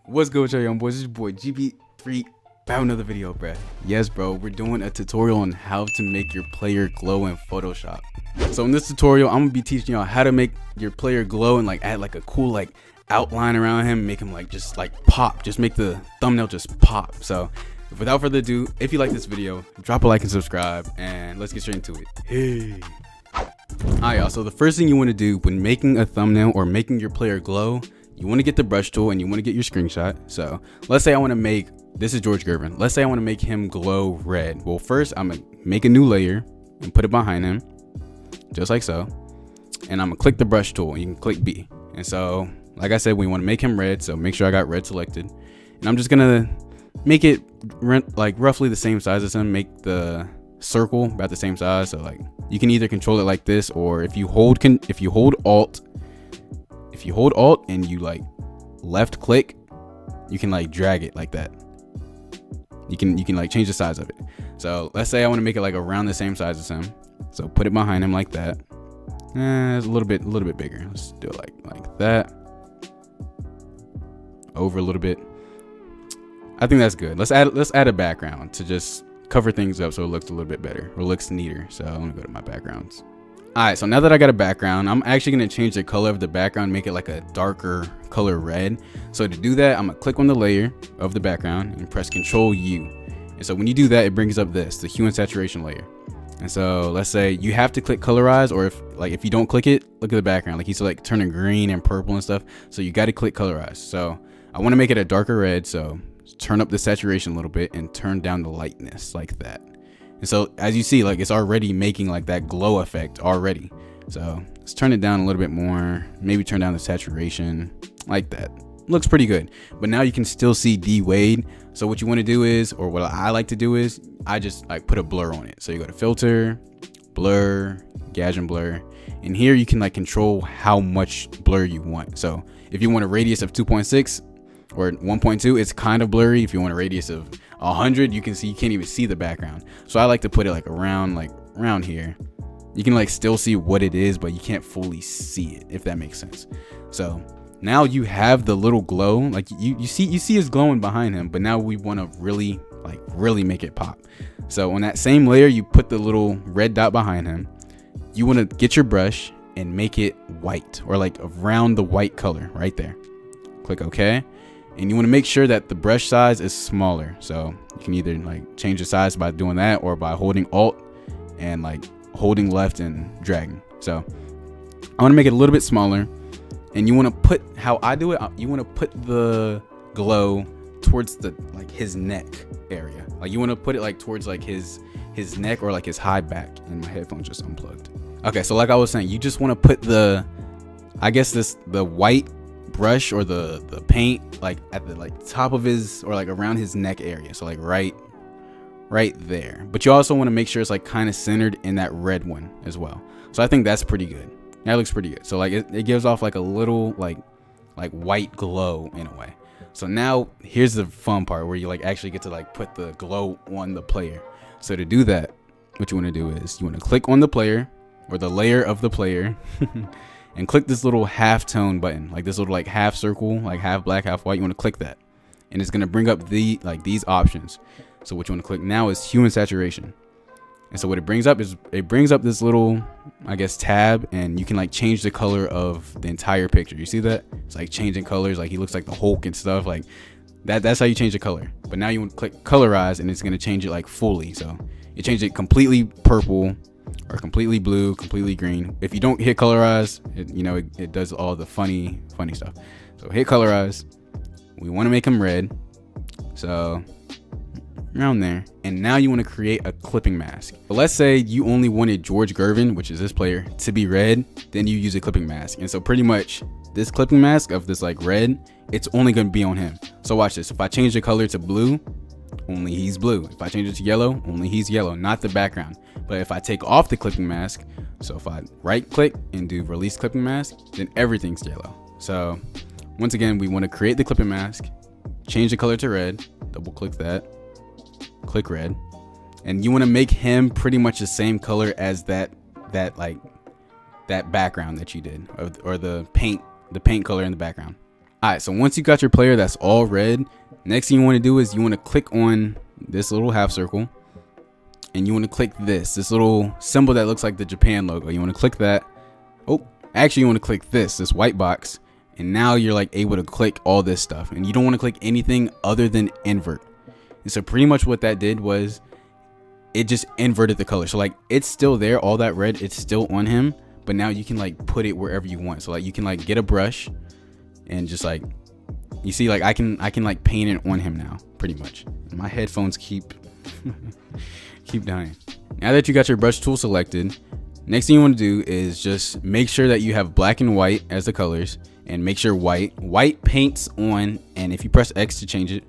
What's good with y'all young boys? It's your boy GB3 back with another video, bruh. Yes, bro, we're doing a tutorial on how to make your player glow in Photoshop. So in this tutorial, I'm gonna be teaching y'all how to make your player glow and like add like a cool like outline around him, make him like just like pop, just make the thumbnail just pop. So without further ado, if you like this video, drop a like and subscribe, and let's get straight into it. Hey. Alright, y'all, so the first thing you want to do when making a thumbnail or making your player glow, you want to get the brush tool and you want to get your screenshot. So let's say I want to make, this is George Gervin, let's say I want to make him glow red. Well, first I'm gonna make a new layer and put it behind him just like so, and I'm gonna click the brush tool and you can click B. And so like I said, we want to make him red, so make sure I got red selected, and I'm just gonna make it like roughly the same size as him, make the circle about the same size. So like you can either control it like this, or if you hold alt and you like left click, you can like drag it like that. You can like change the size of it. So let's say I want to make it like around the same size as him, so put it behind him like that. It's a little bit bigger. Let's do it like that, over a little bit. I think that's good. Let's add a background to just cover things up so it looks a little bit better, or looks neater. So I'm gonna go to my backgrounds. All right, so now that I got a background, I'm actually gonna change the color of the background, make it like a darker color red. So to do that, I'm gonna click on the layer of the background and press Control U. And so when you do that, it brings up the hue and saturation layer. And so let's say you have to click colorize, or if you don't click it, look at the background, like he's like turning green and purple and stuff. So you got to click colorize. So I want to make it a darker red, so turn up the saturation a little bit and turn down the lightness like that. And so as you see, like it's already making like that glow effect already. So let's turn it down a little bit more, maybe turn down the saturation like that. Looks pretty good. But now you can still see D Wade. So what you want to do is, or what I like to do is, I just like put a blur on it. So you go to filter, blur, Gaussian blur, and here you can like control how much blur you want. So if you want a radius of 2.6 or 1.2, it's kind of blurry. If you want a radius of 100, you can't even see the background. So I like to put it like around here. You can like still see what it is, but you can't fully see it, if that makes sense. So now you have the little glow, like you see it's glowing behind him, but now we want to really make it pop. So on that same layer, you put the little red dot behind him. You want to get your brush and make it white, or like around the white color right there. Click OK. And you want to make sure that the brush size is smaller. So you can either like change the size by doing that, or by holding alt and like holding left and dragging. So I want to make it a little bit smaller. And you want to put, how I do it, you want to put the glow towards the like his neck area. Like you want to put it like towards like his neck, or like his high back. And my headphones just unplugged. Okay, so like I was saying, you just want to put the, I guess the white brush or the paint like at the like top of his, or like around his neck area. So like right there. But you also want to make sure it's like kind of centered in that red one as well. So I think that's pretty good. That looks pretty good. So like it gives off like a little like white glow in a way. So now here's the fun part where you like actually get to like put the glow on the player. So to do that, what you want to do is you want to click on the player, or the layer of the player, and click this little half tone button, like this little like half circle, like half black, half white. You want to click that, and it's going to bring up these options. So what you want to click now is hue and saturation. And so what it brings up is, it brings up this little, I guess, tab, and you can like change the color of the entire picture. You see that? It's like changing colors, like he looks like the Hulk and stuff like that. That's how you change the color. But now you want to click colorize, and it's going to change it like fully. So you change it completely purple, or completely blue, completely green. If you don't hit colorize, it does all the funny stuff. So hit colorize. We want to make them red, so around there. And now you want to create a clipping mask. But let's say you only wanted George Gervin, which is this player, to be red, then you use a clipping mask. And so pretty much this clipping mask of this like red, it's only going to be on him. So watch this. If I change the color to blue, only he's blue. If I change it to yellow, only he's yellow, not the background. But if I take off the clipping mask, so if I right click and do release clipping mask, then everything's yellow. So once again, we want to create the clipping mask, change the color to red, double click that, click red, and you want to make him pretty much the same color as that background that you did, or the paint color in the background. All right, so once you got your player that's all red, next thing you want to do is you want to click on this little half circle, and you want to click this little symbol that looks like the Japan logo. You want to click that. Oh, actually you want to click this white box, and now you're like able to click all this stuff, and you don't want to click anything other than invert. And so pretty much what that did was it just inverted the color. So like it's still there, all that red, it's still on him, but now you can like put it wherever you want. So like you can like get a brush and just like, you see, like I can like paint it on him now, pretty much. My headphones keep dying. Now that you got your brush tool selected, next thing you want to do is just make sure that you have black and white as the colors, and make sure white paints on, and if you press X to change it,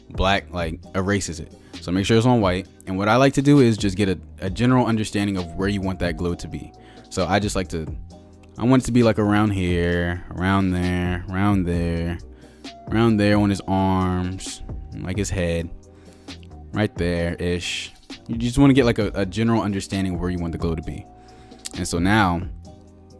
black like erases it. So make sure it's on white. And what I like to do is just get a general understanding of where you want that glow to be. So I just like to, I want it to be like around here, around there, around there, around there on his arms, like his head, right there ish. You just want to get like a general understanding of where you want the glow to be. And so now,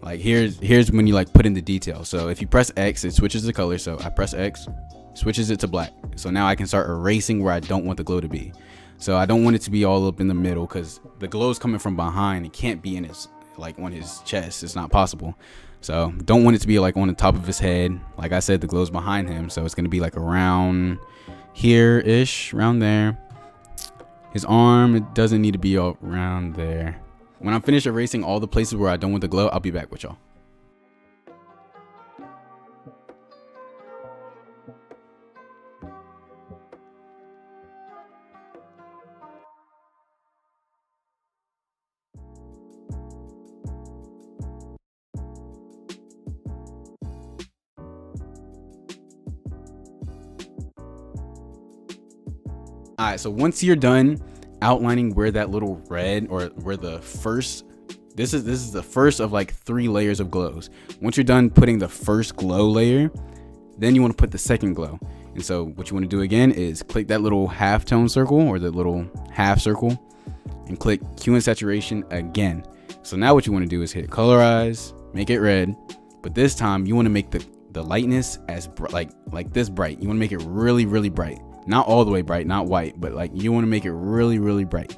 like here's when you like put in the detail. So if you press X, it switches the color. So I press X, switches it to black. So now I can start erasing where I don't want the glow to be. So I don't want it to be all up in the middle, because the glow is coming from behind. It can't be in his, like on his chest. It's not possible. So don't want it to be like on the top of his head. Like I said, the glow's behind him. So it's going to be like around here ish, around there. His arm, it doesn't need to be all around there. When I'm finished erasing all the places where I don't want the glow, I'll be back with y'all. All right, so once you're done outlining where that little red, or where the first, this is the first of like 3 layers of glows. Once you're done putting the first glow layer, then you want to put the second glow. And so what you want to do again is click that little half tone circle, or the little half circle, and click Hue and Saturation again. So now what you want to do is hit colorize, make it red, but this time you want to make the lightness as like this bright. You want to make it really, really bright. Not all the way bright, not white, but like you want to make it really, really bright.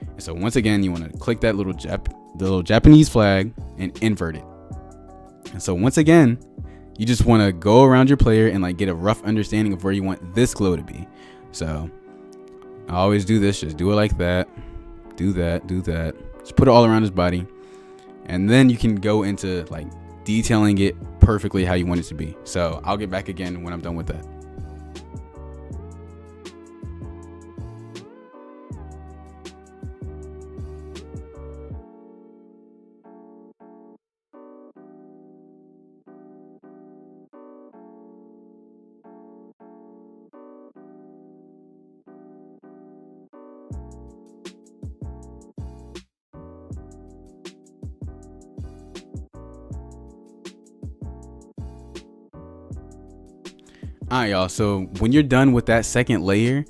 And so once again, you want to click that little the little Japanese flag and invert it. And so once again, you just want to go around your player and like get a rough understanding of where you want this glow to be. So I always do this, just do it like that, do that, just put it all around his body, and then you can go into like detailing it perfectly how you want it to be. So I'll get back again when I'm done with that. Alright, y'all, so when you're done with that second layer,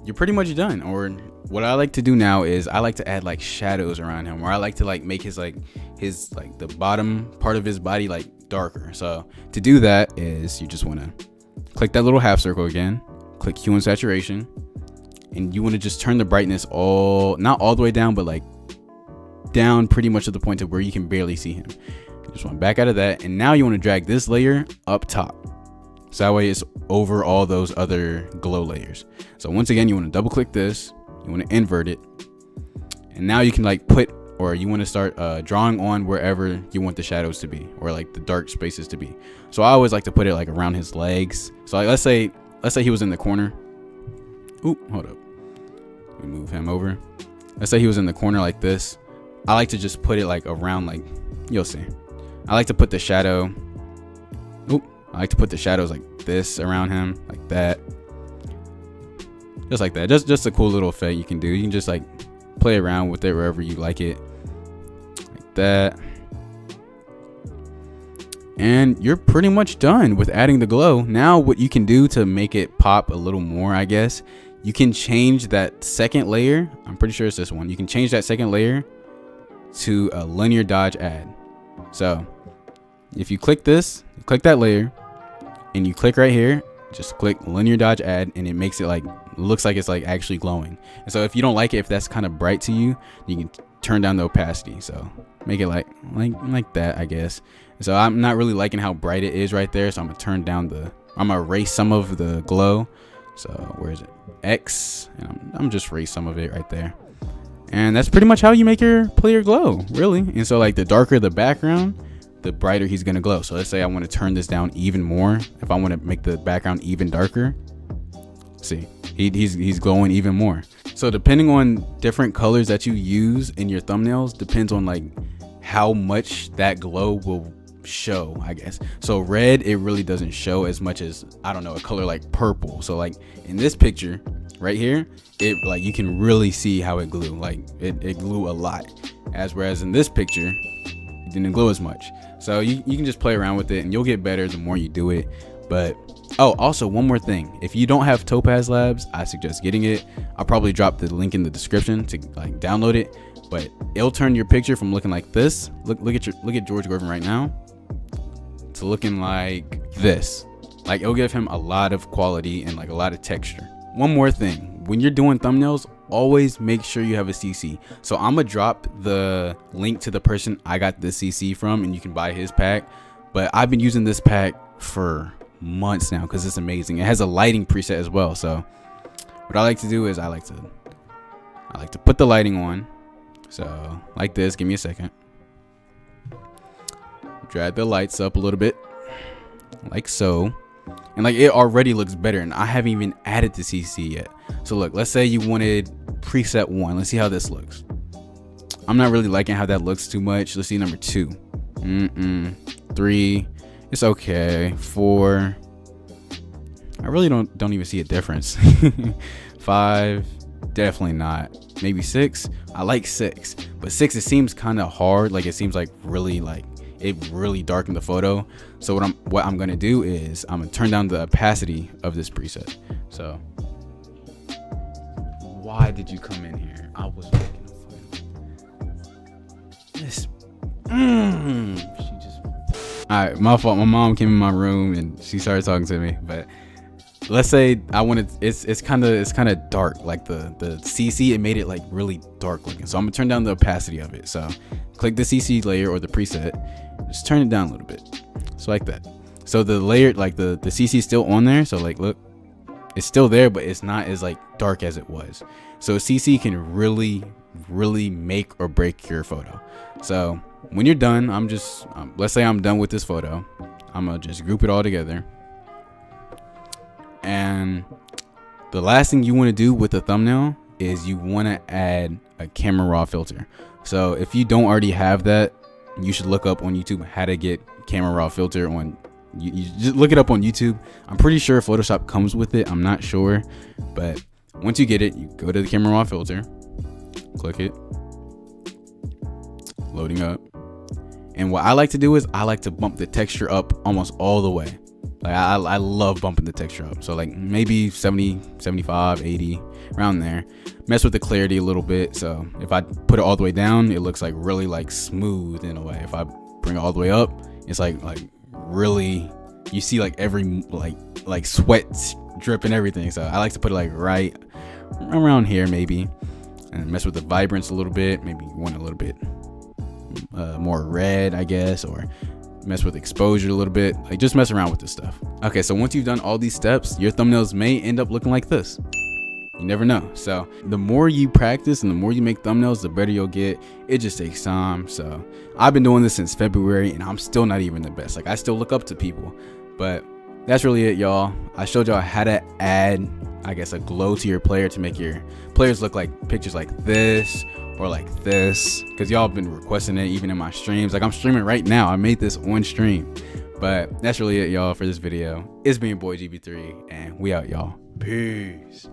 you're pretty much done. Or what I like to do now is I like to add like shadows around him, or I like to like make his the bottom part of his body like darker. So to do that is you just want to click that little half circle again, click Hue and Saturation, and you want to just turn the brightness not all the way down, but like down pretty much to the point of where you can barely see him. You just want to back out of that, and now you want to drag this layer up top. So that way it's over all those other glow layers. So once again, you want to double click this, you want to invert it, and now you can like you want to start drawing on wherever you want the shadows to be, or like the dark spaces to be. So I always like to put it like around his legs. So like let's say he was in the corner. Oop, hold up. Let me move him over. Let's say he was in the corner like this. I like to just put it like around, like you'll see. I like to put the shadow. I like to put the shadows like this around him, like that, just like that. Just a cool little effect you can do. You can just like play around with it wherever you like it, like that. And you're pretty much done with adding the glow. Now what you can do to make it pop a little more, I guess, you can change that second layer. I'm pretty sure it's this one. You can change that second layer to a linear dodge add. So if you click this, click that layer, and you click right here, just click linear dodge add, and it makes it like, looks like it's like actually glowing. And so if you don't like it, if that's kind of bright to you, you can turn down the opacity. So make it like that, I guess. And so I'm not really liking how bright it is right there, so I'm gonna turn down I'm gonna erase some of the glow. So where is it? X, and I'm just erase some of it right there. And that's pretty much how you make your player glow, really. And so like the darker the background, the brighter he's gonna glow. So let's say I want to turn this down even more. If I want to make the background even darker, see, he's glowing even more. So depending on different colors that you use in your thumbnails depends on like how much that glow will show, I guess. So red, it really doesn't show as much as, I don't know, a color like purple. So like in this picture right here, it like you can really see how it glue. Like it glue a lot, whereas in this picture it didn't glow as much. So you can just play around with it and you'll get better the more you do it. But oh, also one more thing, if you don't have Topaz Labs, I suggest getting it. I'll probably drop the link in the description to like download it, but it'll turn your picture from looking like this, look at George Gervin right now, to looking like this. Like it'll give him a lot of quality and like a lot of texture. One more thing, when you're doing thumbnails, always make sure you have a CC. So I'm gonna drop the link to the person I got the CC from, and you can buy his pack. But I've been using this pack for months now because it's amazing. It has a lighting preset as well. So what I like to do is I like to put the lighting on. So like this, give me a second. Drag the lights up a little bit, like so. And like it already looks better, and I haven't even added the CC yet. So look, let's say you wanted preset 1. Let's see how this looks. I'm not really liking how that looks too much. Let's see number 2. 3, it's okay. 4, I really don't even see a difference. 5, definitely not. Maybe 6, I like 6, but 6, it seems kind of hard. Like it seems like really like it really darkened the photo. So what I'm gonna do is I'm gonna turn down the opacity of this preset. So why did you come in here? I was making a fun. This she just, all right, my fault. My mom came in my room and she started talking to me. But let's say I wanted, it's kind of dark, like the CC, it made it like really dark looking. So I'm gonna turn down the opacity of it. So click the CC layer or the preset, just turn it down a little bit, so like that. So the layer, like the CC is still on there. So like look, it's still there, but it's not as like dark as it was. So CC can really make or break your photo. So when you're done, I'm just let's say I'm done with this photo, I'm gonna just group it all together. And the last thing you want to do with the thumbnail is you want to add a camera raw filter. So if you don't already have that, you should look up on YouTube how to get camera raw filter. You just look it up on YouTube. I'm pretty sure Photoshop comes with it, I'm not sure, but once you get it, you go to the camera raw filter, click it, loading up. And what I like to do is I like to bump the texture up almost all the way. Like I love bumping the texture up. So like maybe 70, 75, 80, around there. Mess with the clarity a little bit. So if I put it all the way down, it looks like really like smooth in a way. If I bring it all the way up, it's like really, you see like every like sweat drip and everything. So I like to put it like right around here maybe, and mess with the vibrance a little bit. Maybe you want a little bit more red, I guess, or mess with exposure a little bit. Like just mess around with this stuff. Okay, so once you've done all these steps, your thumbnails may end up looking like this. You never know. So the more you practice and the more you make thumbnails, the better you'll get. It just takes time. So I've been doing this since February and I'm still not even the best. Like I still look up to people, but that's really it, y'all. I showed y'all how to add, I guess, a glow to your player to make your players look like pictures like this or like this, because y'all have been requesting it even in my streams. Like I'm streaming right now. I made this on stream. But that's really it, y'all, for this video. It's been your boy GB3 and we out, y'all. Peace.